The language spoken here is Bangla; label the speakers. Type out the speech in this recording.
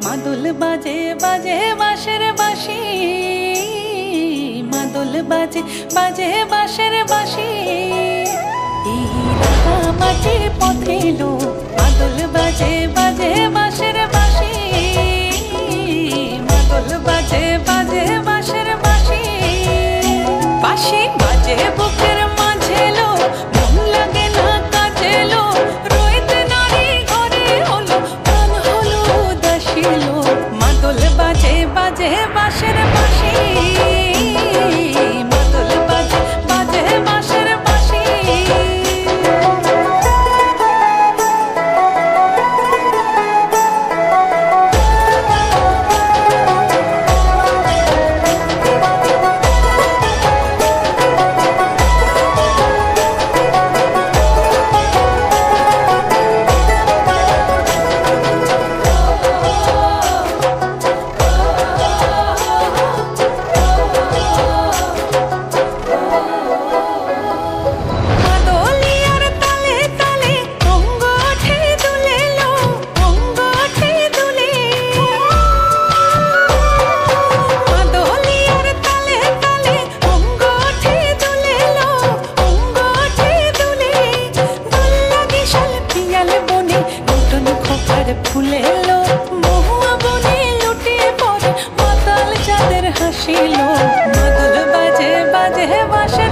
Speaker 1: মাদল বাজে বাজে বাঁশের বাঁশি, মাদল বাজে বাজে বাঁশের বাঁশি। এই রাঙা মাটির পথে এলো মাদল বাজে বাজে বাঁশের বাঁশি, মাদল বাজে বাজে বাঁশের বাঁশি। বাঁশি বাজে বুকের মাঝে এলো, মন লাগে না কাজে এলো, রইতে নারী ঘরে হলো, প্রাণ হলো উদাসী এলো। মাদল বাজে বাজে বাঁশের বাঁশি, মাদল বাজে বাজে বাঁশের বাঁশি। ফুলে এলো মহুয়া বনে লুটিয়ে পড়ে মাতাল চাঁদের হাসিলো। মাদল বাজে বাজে বাঁশে